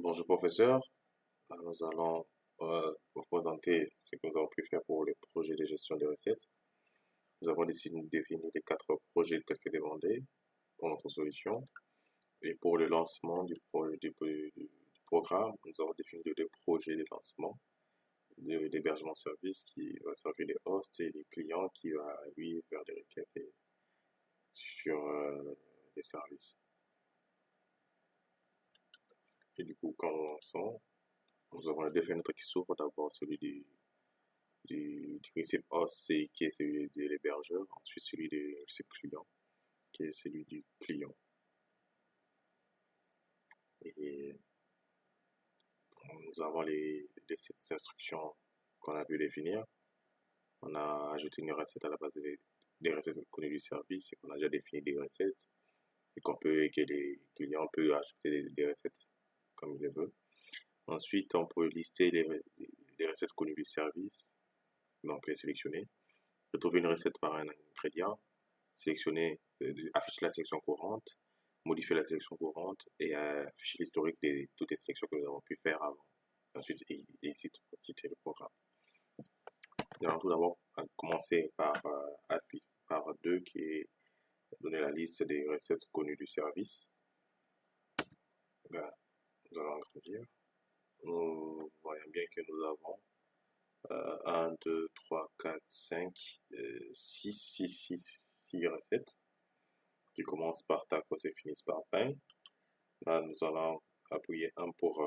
Bonjour professeur. Nous allons vous présenter ce que nous avons pu faire pour les projets de gestion des recettes. Nous avons décidé de définir les quatre projets tels que demandés pour notre solution. Et pour le lancement du programme, nous avons défini deux projets de lancement d'hébergement service qui va servir les hosts et les clients qui va lui faire des requêtes sur les services. Et du coup, quand nous lançons, nous avons le fenêtres qui s'ouvre, d'abord celui du récip host qui est celui de l'hébergeur, ensuite celui du récip client qui est celui du client. Et nous avons les instructions qu'on a pu définir. On a ajouté une recette à la base des recettes connues du service et qu'on a déjà défini des recettes et que les clients peuvent ajouter des recettes comme ils le veulent. Ensuite, on peut lister les recettes connues du service, donc les sélectionner. Retrouver une recette par un ingrédient, sélectionner, afficher la sélection courante, modifier la sélection courante et afficher l'historique de toutes les sélections que nous avons pu faire avant. Ensuite, ici, quitter le programme. Nous allons tout d'abord commencer par 2 qui est donner la liste des recettes connues du service. Là, nous allons agrandir. Nous voyons bien que nous avons 1, 2, 3, 4, 5, 6 recettes qui commencent par tacos et finissent par pain. Là, nous allons appuyer 1 pour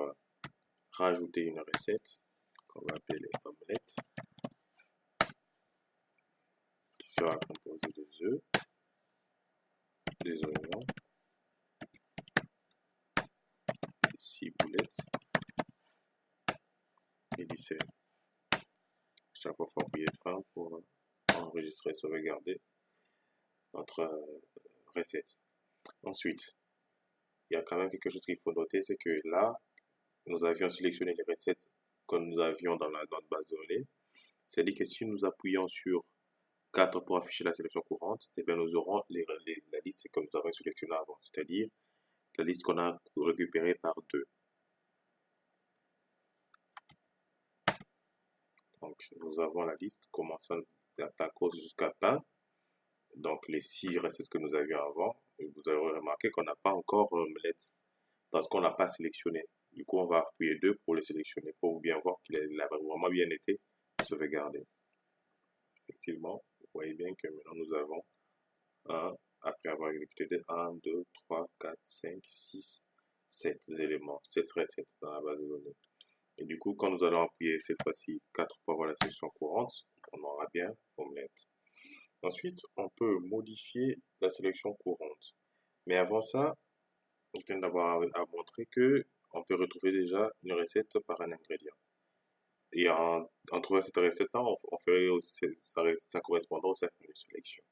rajouter une recette qu'on va appeler omelette qui sera composée des œufs, des oignons, des ciboulettes et du sel. Chaque fois, il faut appuyer F1 pour enregistrer et sauvegarder notre recette. Ensuite, il y a quand même quelque chose qu'il faut noter, c'est que là, nous avions sélectionné les recettes que nous avions dans notre base de données. C'est-à-dire que si nous appuyons sur 4 pour afficher la sélection courante, et bien nous aurons la liste que nous avons sélectionnée avant, c'est-à-dire la liste qu'on a récupérée par 2. Donc nous avons la liste commençant de tacos jusqu'à pain. Donc les 6 recettes que nous avions avant, et vous avez remarqué qu'on n'a pas encore omelette parce qu'on n'a pas sélectionné. Du coup, on va appuyer 2 pour le sélectionner pour bien voir qu'il a vraiment bien été sauvegardé. Effectivement, vous voyez bien que maintenant nous avons après avoir exécuté 1, 2, 3, 4, 5, 6, 7 éléments, 7 recettes dans la base de données. Et du coup, quand nous allons appuyer cette fois-ci 4 pour avoir la section courante, on aura bien omelette. Ensuite, on peut modifier la sélection courante. Mais avant ça, je tiens d'avoir à montrer que on peut retrouver déjà une recette par un ingrédient. Et en trouvant cette recette-là, on ferait aussi sa correspondance à une sélection.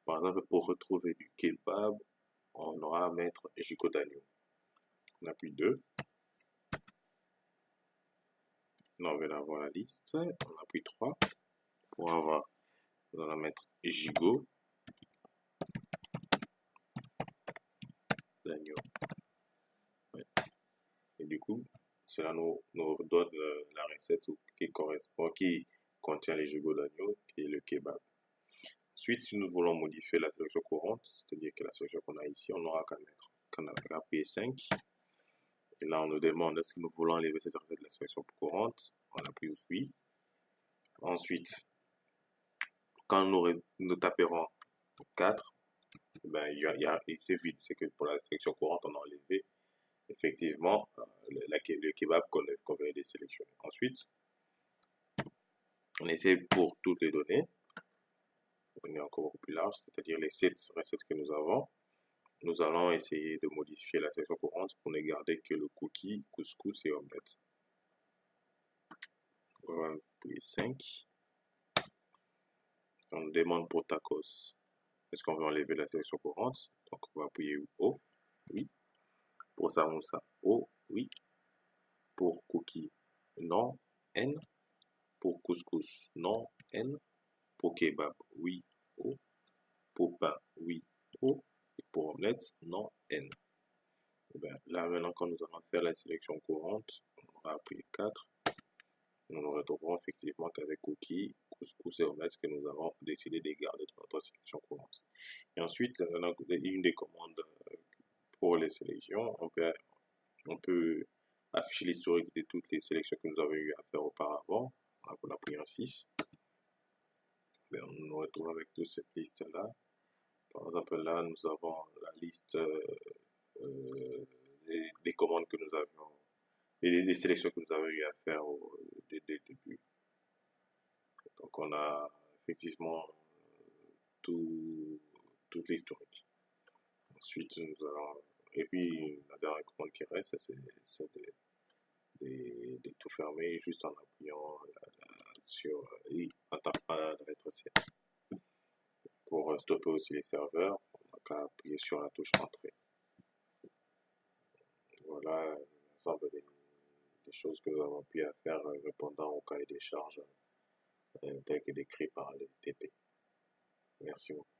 Par exemple, pour retrouver du kebab, on aura à mettre gigot d'agneau. On appuie 2. Là, on va avoir la liste. On appuie 3 pour avoir, on va mettre gigot d'agneau. Ouais. Et du coup, cela nous donne la recette qui contient les gigots d'agneau, qui est le kebab. Ensuite, si nous voulons modifier la sélection courante, c'est-à-dire que la sélection qu'on a ici, on aura qu'à appuyer 5. Et là, on nous demande est-ce que nous voulons enlever cette recette de la sélection courante. On appuie oui. Ensuite, quand nous taperons 4, ben, c'est vide. C'est que pour la sélection courante, on a enlevé effectivement le kebab qu'on vient de sélectionner. Ensuite, on essaie pour toutes les données. On est encore beaucoup plus large, c'est-à-dire les 7 recettes que nous avons. Nous allons essayer de modifier la sélection courante pour ne garder que le cookie, couscous et omelette. On va appuyer 5. On nous demande pour tacos. Est-ce qu'on veut enlever la sélection courante? Donc on va appuyer O, oui. Pour samosa, O, oui. Pour cookie, non, N. Pour couscous, non, N. Pour kebab, oui, O. Pour pain, oui, O. Et pour omelette, non, N. Ben, là, maintenant, quand nous allons faire la sélection courante, on aura appris 4. Nous nous retrouverons effectivement qu'avec cookies, couscous et omelette que nous avons décidé de garder dans notre sélection courante. Et ensuite, une des commandes pour les sélections, on peut afficher l'historique de toutes les sélections que nous avons eu à faire auparavant. On a pris un 6. Ben, on nous retrouve avec toute cette liste-là. Par exemple, là, nous avons la liste des commandes que nous avions, et les sélections que nous avons eu à faire dès le début. Donc, on a effectivement tout, toute l'historique. Ensuite, nous allons. Et puis, la dernière commande qui reste, c'est de tout fermer juste en appuyant sur et en tapant la lettre C. Pour stopper aussi les serveurs, on n'a qu'à appuyer sur la touche entrée. Voilà l'ensemble des choses que nous avons pu faire répondant au cahier des charges tel que décrit par le TP. Merci beaucoup.